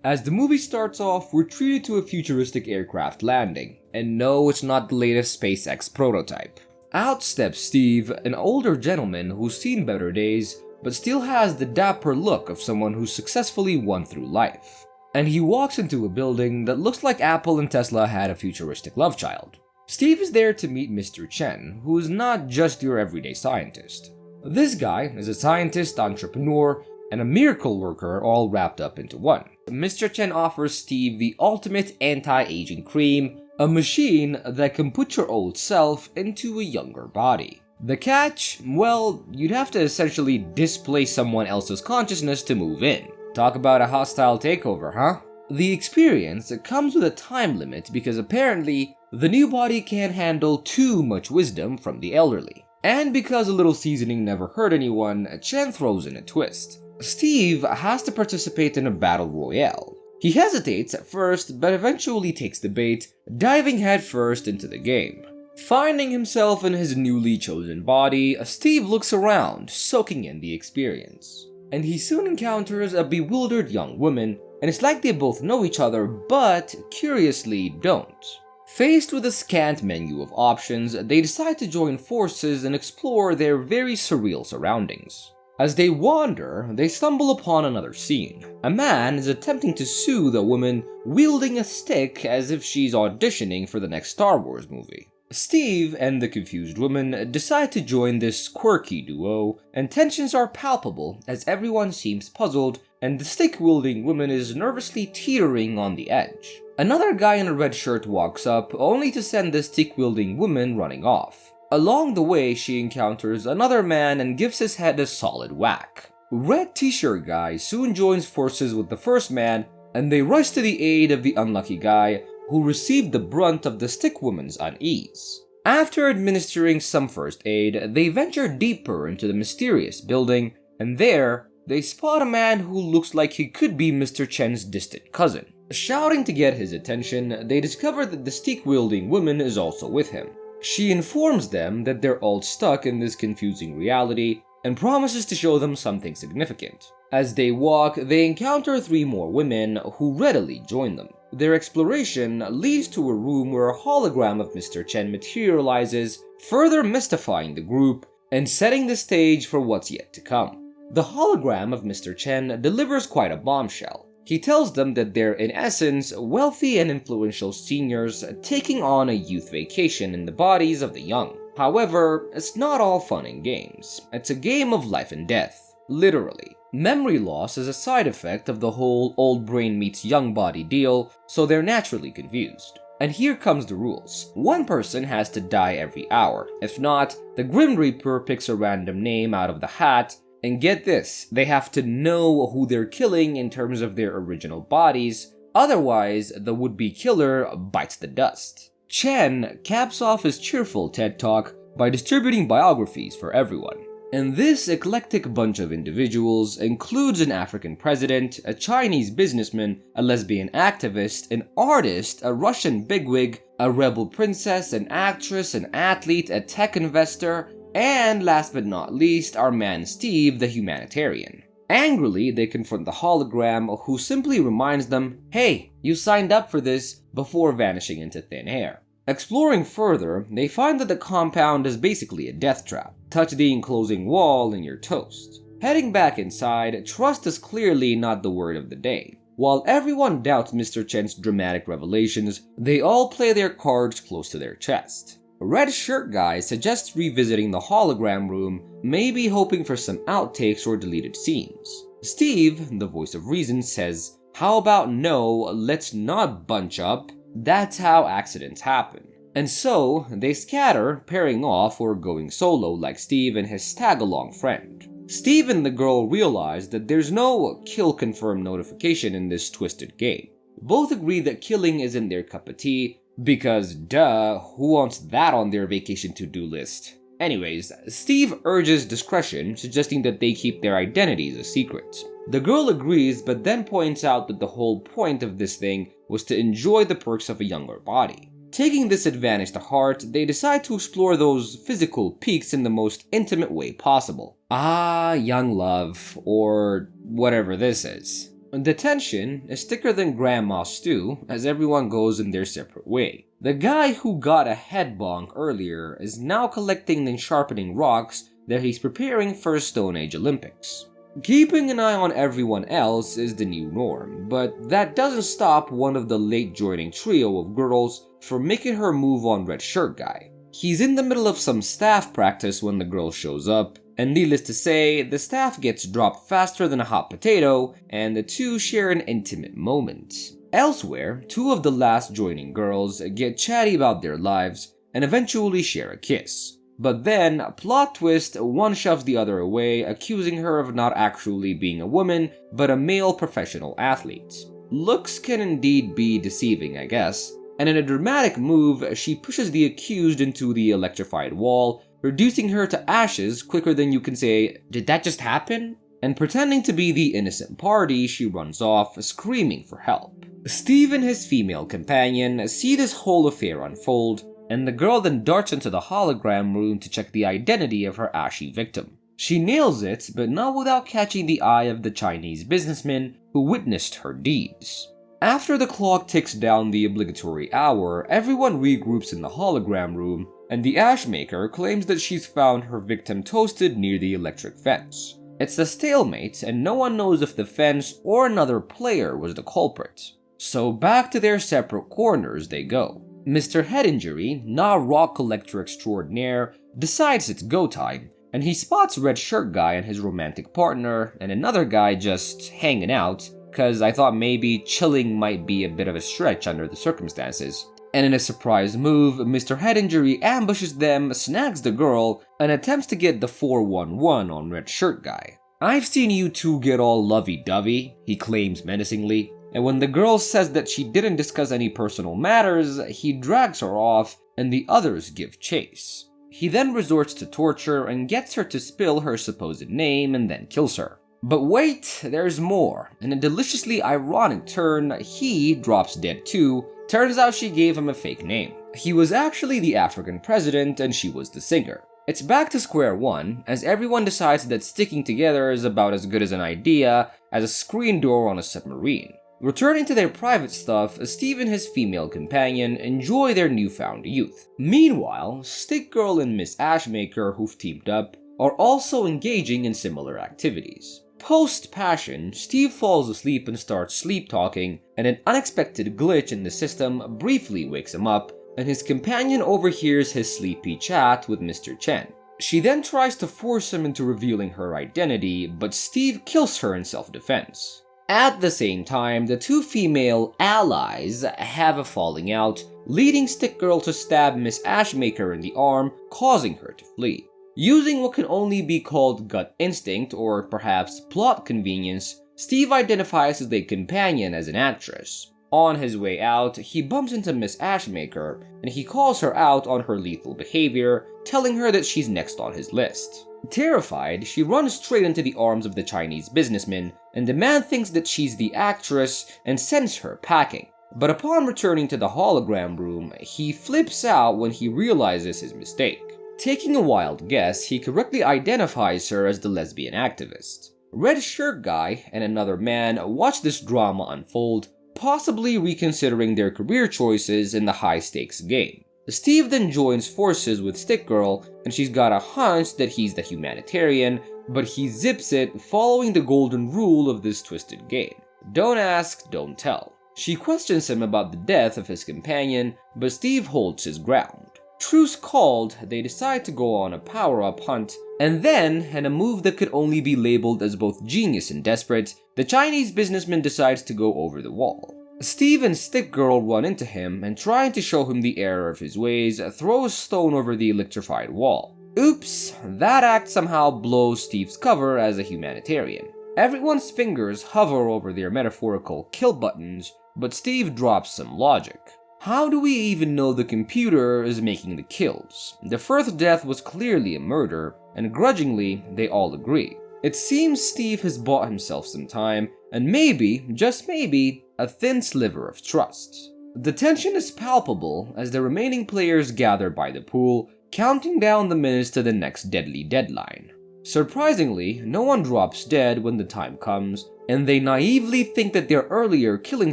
As the movie starts off, we're treated to a futuristic aircraft landing. And no, it's not the latest SpaceX prototype. Out steps Steve, an older gentleman who's seen better days, but still has the dapper look of someone who's successfully won through life. And he walks into a building that looks like Apple and Tesla had a futuristic love child. Steve is there to meet Mr. Chen, who is not just your everyday scientist. This guy is a scientist, entrepreneur, and a miracle worker all wrapped up into one. Mr. Chen offers Steve the ultimate anti-aging cream, a machine that can put your old self into a younger body. The catch? Well, you'd have to essentially displace someone else's consciousness to move in. Talk about a hostile takeover, huh? The experience comes with a time limit because apparently the new body can't handle too much wisdom from the elderly. And because a little seasoning never hurt anyone, Chen throws in a twist. Steve has to participate in a battle royale. He hesitates at first, but eventually takes the bait, diving headfirst into the game. Finding himself in his newly chosen body, Steve looks around, soaking in the experience. And he soon encounters a bewildered young woman, and it's like they both know each other, but curiously don't. Faced with a scant menu of options, they decide to join forces and explore their very surreal surroundings. As they wander, they stumble upon another scene. A man is attempting to soothe a woman wielding a stick as if she's auditioning for the next Star Wars movie. Steve and the confused woman decide to join this quirky duo, and tensions are palpable as everyone seems puzzled and the stick-wielding woman is nervously teetering on the edge. Another guy in a red shirt walks up, only to send the stick-wielding woman running off. Along the way, she encounters another man and gives his head a solid whack. Red t-shirt guy soon joins forces with the first man, and they rush to the aid of the unlucky guy who received the brunt of the stick woman's unease. After administering some first aid, they venture deeper into the mysterious building, and there, they spot a man who looks like he could be Mr. Chen's distant cousin. Shouting to get his attention, they discover that the stick-wielding woman is also with him. She informs them that they're all stuck in this confusing reality and promises to show them something significant. As they walk, they encounter 3 more women who readily join them. Their exploration leads to a room where a hologram of Mr. Chen materializes, further mystifying the group and setting the stage for what's yet to come. The hologram of Mr. Chen delivers quite a bombshell. He tells them that they're in essence wealthy and influential seniors taking on a youth vacation in the bodies of the young. However, it's not all fun and games. It's a game of life and death, literally. Memory loss is a side effect of the whole old brain meets young body deal, so they're naturally confused. And here comes the rules. One person has to die every hour. If not, the Grim Reaper picks a random name out of the hat. And get this, they have to know who they're killing in terms of their original bodies, otherwise the would-be killer bites the dust. Chen caps off his cheerful TED Talk by distributing biographies for everyone. And this eclectic bunch of individuals includes an African president, a Chinese businessman, a lesbian activist, an artist, a Russian bigwig, a rebel princess, an actress, an athlete, a tech investor, and last but not least, our man Steve, the humanitarian. Angrily, they confront the hologram, who simply reminds them, hey, you signed up for this, before vanishing into thin air. Exploring further, they find that the compound is basically a death trap. Touch the enclosing wall and you're toast. Heading back inside, trust is clearly not the word of the day. While everyone doubts Mr. Chen's dramatic revelations, they all play their cards close to their chest. Red Shirt Guy suggests revisiting the hologram room, maybe hoping for some outtakes or deleted scenes. Steve, the voice of reason, says, how about no, let's not bunch up, that's how accidents happen. And so, they scatter, pairing off or going solo like Steve and his tag-along friend. Steve and the girl realize that there's no kill confirm notification in this twisted game. Both agree that killing isn't their cup of tea, because duh, who wants that on their vacation to-do list? Anyways, Steve urges discretion, suggesting that they keep their identities a secret. The girl agrees, but then points out that the whole point of this thing was to enjoy the perks of a younger body. Taking this advantage to heart, they decide to explore those physical peaks in the most intimate way possible. Ah, young love, or whatever this is. The tension is thicker than grandma's stew as everyone goes in their separate way. The guy who got a head bonk earlier is now collecting and sharpening rocks that he's preparing for Stone Age Olympics. Keeping an eye on everyone else is the new norm, but that doesn't stop one of the late joining trio of girls from making her move on Red Shirt Guy. He's in the middle of some staff practice when the girl shows up, and needless to say, the staff gets dropped faster than a hot potato, and the two share an intimate moment. Elsewhere, two of the last joining girls get chatty about their lives and eventually share a kiss. But then, plot twist, one shoves the other away, accusing her of not actually being a woman, but a male professional athlete. Looks can indeed be deceiving, I guess, and in a dramatic move, she pushes the accused into the electrified wall, reducing her to ashes quicker than you can say, "Did that just happen?" And pretending to be the innocent party, she runs off, screaming for help. Steve and his female companion see this whole affair unfold, and the girl then darts into the hologram room to check the identity of her ashy victim. She nails it, but not without catching the eye of the Chinese businessman who witnessed her deeds. After the clock ticks down the obligatory hour, everyone regroups in the hologram room, and the ash maker claims that she's found her victim toasted near the electric fence. It's a stalemate, and no one knows if the fence or another player was the culprit. So back to their separate corners they go. Mr. Head Injury, now rock collector extraordinaire, decides it's go time, and he spots Red Shirt Guy and his romantic partner, and another guy just hanging out, cause I thought maybe chilling might be a bit of a stretch under the circumstances. And in a surprise move, Mr. Head Injury ambushes them, snags the girl, and attempts to get the 411 on Red Shirt Guy. "I've seen you two get all lovey-dovey," he claims menacingly, and when the girl says that she didn't discuss any personal matters, he drags her off, and the others give chase. He then resorts to torture and gets her to spill her supposed name and then kills her. But wait, there's more. In a deliciously ironic turn, he drops dead too. Turns out she gave him a fake name. He was actually the African president and she was the singer. It's back to square one, as everyone decides that sticking together is about as good as an idea as a screen door on a submarine. Returning to their private stuff, Steve and his female companion enjoy their newfound youth. Meanwhile, Stick Girl and Miss Ashmaker, who've teamed up, are also engaging in similar activities. Post-passion, Steve falls asleep and starts sleep-talking, and an unexpected glitch in the system briefly wakes him up, and his companion overhears his sleepy chat with Mr. Chen. She then tries to force him into revealing her identity, but Steve kills her in self-defense. At the same time, the two female allies have a falling out, leading Stick Girl to stab Miss Ashmaker in the arm, causing her to flee. Using what can only be called gut instinct, or perhaps plot convenience, Steve identifies his companion as an actress. On his way out, he bumps into Miss Ashmaker, and he calls her out on her lethal behavior, telling her that she's next on his list. Terrified, she runs straight into the arms of the Chinese businessman, and the man thinks that she's the actress and sends her packing. But upon returning to the hologram room, he flips out when he realizes his mistake. Taking a wild guess, he correctly identifies her as the lesbian activist. Red Shirt Guy and another man watch this drama unfold, possibly reconsidering their career choices in the high-stakes game. Steve then joins forces with Stick Girl, and she's got a hunch that he's the humanitarian, but he zips it, following the golden rule of this twisted game. Don't ask, don't tell. She questions him about the death of his companion, but Steve holds his ground. Truce called, they decide to go on a power-up hunt, and then, in a move that could only be labeled as both genius and desperate, the Chinese businessman decides to go over the wall. Steve and Stick Girl run into him, and trying to show him the error of his ways, throw a stone over the electrified wall. Oops, that act somehow blows Steve's cover as a humanitarian. Everyone's fingers hover over their metaphorical kill buttons, but Steve drops some logic. How do we even know the computer is making the kills? The first death was clearly a murder, and grudgingly, they all agree. It seems Steve has bought himself some time, and maybe, just maybe, a thin sliver of trust. The tension is palpable as the remaining players gather by the pool, counting down the minutes to the next deadly deadline. Surprisingly, no one drops dead when the time comes, and they naively think that their earlier killing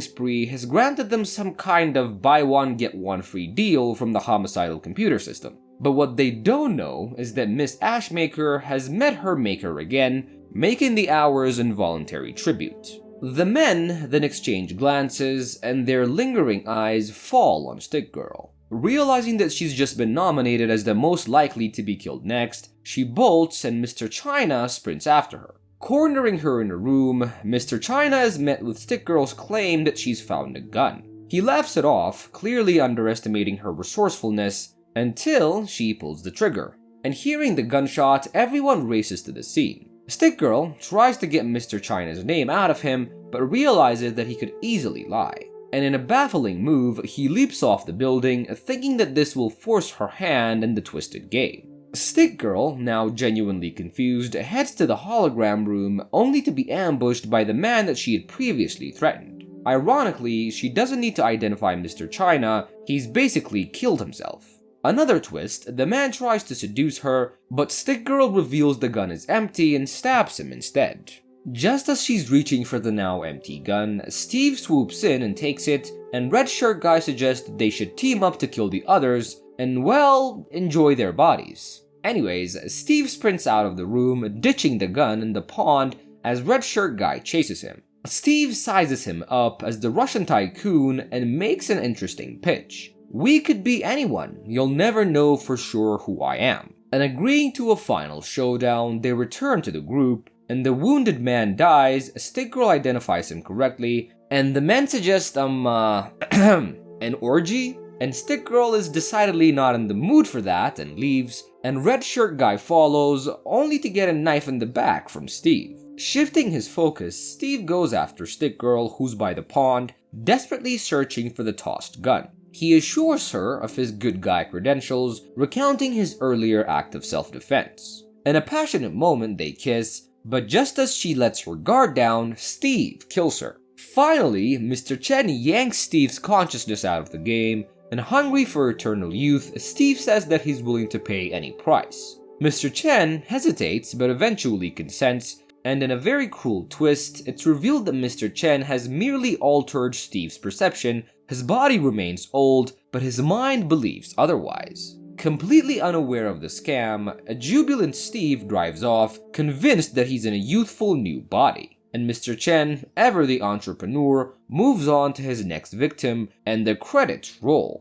spree has granted them some kind of buy one get one free deal from the homicidal computer system. But what they don't know is that Miss Ashmaker has met her maker again, making the hours involuntary tribute. The men then exchange glances, and their lingering eyes fall on Stick Girl. Realizing that she's just been nominated as the most likely to be killed next, she bolts and Mr. China sprints after her. Cornering her in a room, Mr. China is met with Stick Girl's claim that she's found a gun. He laughs it off, clearly underestimating her resourcefulness, until she pulls the trigger. And hearing the gunshot, everyone races to the scene. Stick Girl tries to get Mr. China's name out of him, but realizes that he could easily lie. And in a baffling move, he leaps off the building, thinking that this will force her hand in the twisted game. Stick Girl, now genuinely confused, heads to the hologram room only to be ambushed by the man that she had previously threatened. Ironically, she doesn't need to identify Mr. China, he's basically killed himself. Another twist, the man tries to seduce her, but Stick Girl reveals the gun is empty and stabs him instead. Just as she's reaching for the now empty gun, Steve swoops in and takes it, and Red Shirt Guy suggests they should team up to kill the others and, well, enjoy their bodies. Anyways, Steve sprints out of the room, ditching the gun in the pond as Red Shirt Guy chases him. Steve sizes him up as the Russian tycoon and makes an interesting pitch. "We could be anyone, you'll never know for sure who I am." And agreeing to a final showdown, they return to the group, and the wounded man dies. Stick Girl identifies him correctly, and the men suggest, an orgy? And Stick Girl is decidedly not in the mood for that and leaves, and Red Shirt Guy follows, only to get a knife in the back from Steve. Shifting his focus, Steve goes after Stick Girl, who's by the pond, desperately searching for the tossed gun. He assures her of his good guy credentials, recounting his earlier act of self-defense. In a passionate moment, they kiss, but just as she lets her guard down, Steve kills her. Finally, Mr. Chen yanks Steve's consciousness out of the game, and hungry for eternal youth, Steve says that he's willing to pay any price. Mr. Chen hesitates but eventually consents, and in a very cruel twist, it's revealed that Mr. Chen has merely altered Steve's perception. His body remains old, but his mind believes otherwise. Completely unaware of the scam, a jubilant Steve drives off, convinced that he's in a youthful new body. And Mr. Chen, ever the entrepreneur, moves on to his next victim, and the credits roll.